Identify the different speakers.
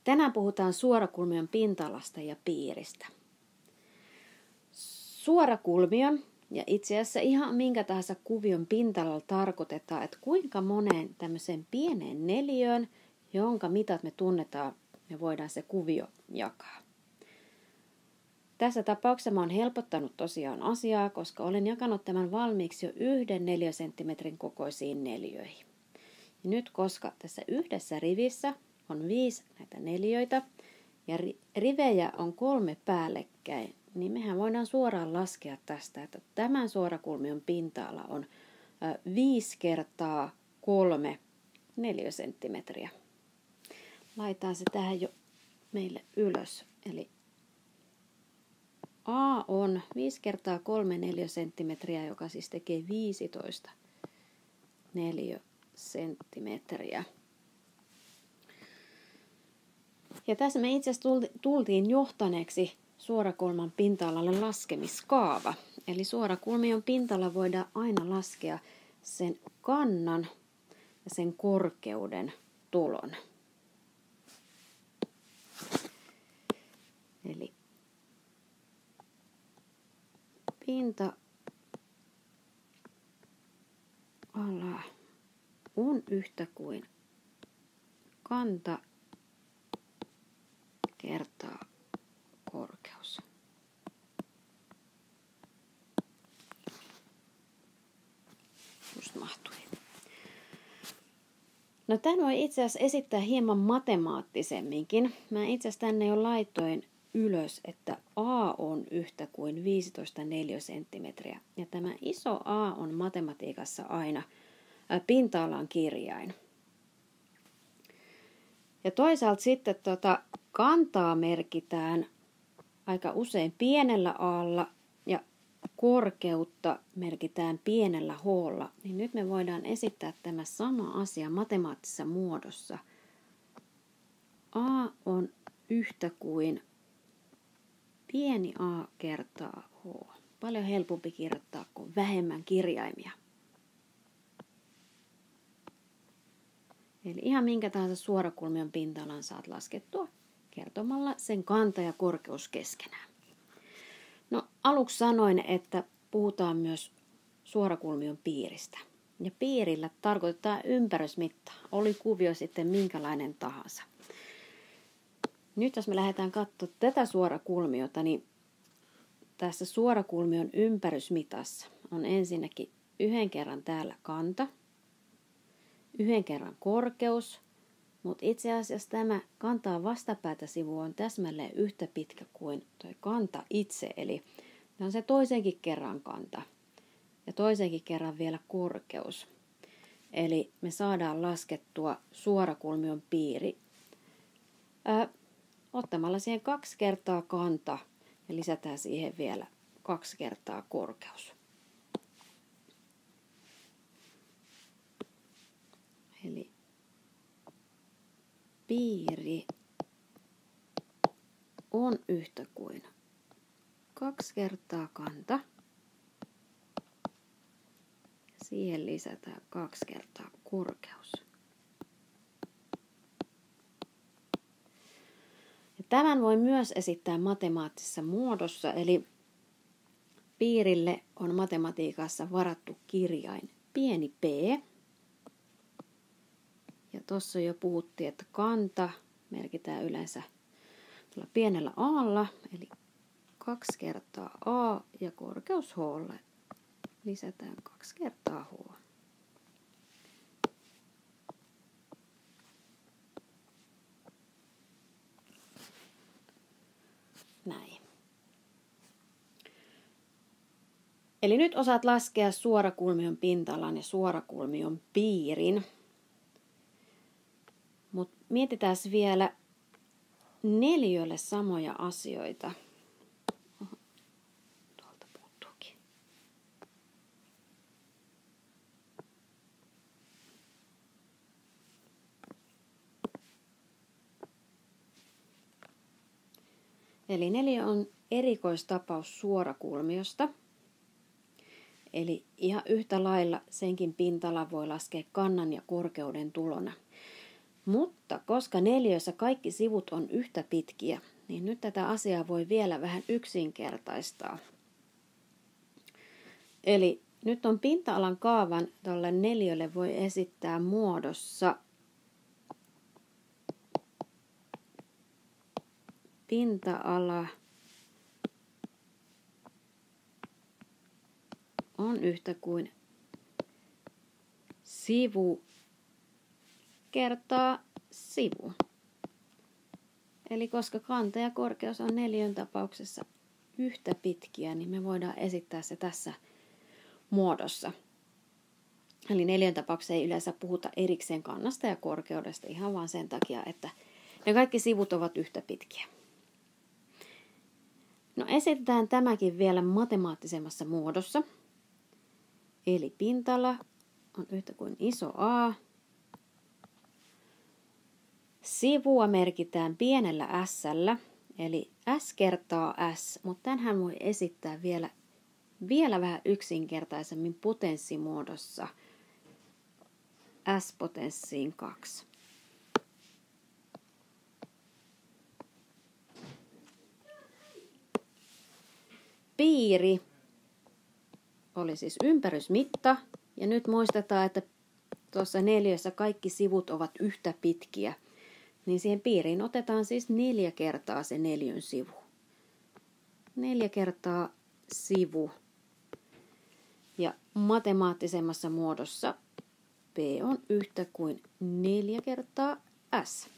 Speaker 1: Tänään puhutaan suorakulmion pinta-alasta ja piiristä. Suorakulmion ja itse asiassa ihan minkä tahansa kuvion pinta-alalla tarkoitetaan, että kuinka moneen tämmöiseen pieneen neliöön, jonka mitat me tunnetaan, me voidaan se kuvio jakaa. Tässä tapauksessa mä oon helpottanut tosiaan asiaa, koska olen jakanut tämän valmiiksi jo 1 neliösenttimetrin kokoisiin neliöihin. Ja nyt koska tässä yhdessä rivissä on 5 näitä neliöitä ja rivejä on 3 päällekkäin, niin mehän voidaan suoraan laskea tästä, että tämän suorakulmion pinta-ala on 5 kertaa 3 neliösenttimetriä. Laitetaan se tähän jo meille ylös. Eli A on 5 kertaa 3 neliösenttimetriä, joka siis tekee 15 neliösenttimetriä. Ja tässä me itse asiassa tultiin johtaneeksi suorakulman pinta-alalle laskemiskaava. Eli suorakulmion pinta-ala voidaan aina laskea sen kannan ja sen korkeuden tulon. Eli pinta-ala on yhtä kuin kanta kertaa korkeus. Just mahtui. No tämän voi itse asiassa esittää hieman matemaattisemminkin. Mä itse asiassa tänne jo laitoin ylös, että A on yhtä kuin 15 neliösenttimetriä. Ja tämä iso A on matematiikassa aina pinta-alan kirjain. Ja toisaalta sitten kantaa merkitään aika usein pienellä A:lla ja korkeutta merkitään pienellä H:lla. Niin nyt me voidaan esittää tämä sama asia matemaattisessa muodossa. A on yhtä kuin pieni a kertaa h. Paljon helpompi kirjoittaa kuin vähemmän kirjaimia. Eli ihan minkä tahansa suorakulmion pinta-alan saat laskettua kertomalla sen kanta ja korkeus keskenään. No aluksi sanoin, että puhutaan myös suorakulmion piiristä. Ja piirillä tarkoitetaan ympärysmittaa. Oli kuvio sitten minkälainen tahansa. Nyt jos me lähdetään katsomaan tätä suorakulmiota, niin tässä suorakulmion ympärysmitassa on ensinnäkin 1 kerran täällä kanta, 1 kerran korkeus, mutta itse asiassa tämä kantaa vastapäätä sivu on täsmälleen yhtä pitkä kuin tuo kanta itse, eli on se toisenkin kerran kanta ja toisenkin kerran vielä korkeus. Eli me saadaan laskettua suorakulmion piiri ottamalla siihen 2 kertaa kanta ja lisätään siihen vielä 2 kertaa korkeus. Eli piiri on yhtä kuin 2 kertaa kanta. Siihen lisätään 2 kertaa korkeus. Ja tämän voi myös esittää matemaattisessa muodossa, eli piirille on matematiikassa varattu kirjain pieni p. Ja tuossa jo puhuttiin, että kanta merkitään yleensä pienellä a:lla, eli 2 kertaa a ja korkeus h:lle lisätään 2 kertaa h. Näin. Eli nyt osaat laskea suorakulmion pinta-alan ja suorakulmion piirin. Mutta mietitään vielä neliölle samoja asioita. Oho, tuolta puuttuukin. Eli neliö on erikoistapaus suorakulmiosta. Eli ihan yhtä lailla senkin pinta-ala voi laskea kannan ja korkeuden tulona. Mutta koska neliössä kaikki sivut on yhtä pitkiä, niin nyt tätä asiaa voi vielä vähän yksinkertaistaa. Eli nyt on pinta-alan kaavan tuolle neliölle voi esittää muodossa pinta-ala on yhtä kuin sivu kertaa sivu. Eli koska kanta ja korkeus on neliön tapauksessa yhtä pitkiä, niin me voidaan esittää se tässä muodossa. Eli neliön tapauksessa ei yleensä puhuta erikseen kannasta ja korkeudesta ihan vaan sen takia, että ne kaikki sivut ovat yhtä pitkiä. No esitetään tämäkin vielä matemaattisemmassa muodossa. Eli pintala on yhtä kuin iso A. Sivua merkitään pienellä s-llä, eli s kertaa s, mutta tämänhän voi esittää vielä vähän yksinkertaisemmin potenssimuodossa s potenssiin 2. Piiri oli siis ympärysmitta, ja nyt muistetaan, että tuossa neliössä kaikki sivut ovat yhtä pitkiä, niin siihen piiriin otetaan siis 4 kertaa se neliön sivu. 4 kertaa sivu. Ja matemaattisemmassa muodossa P on yhtä kuin 4 kertaa S.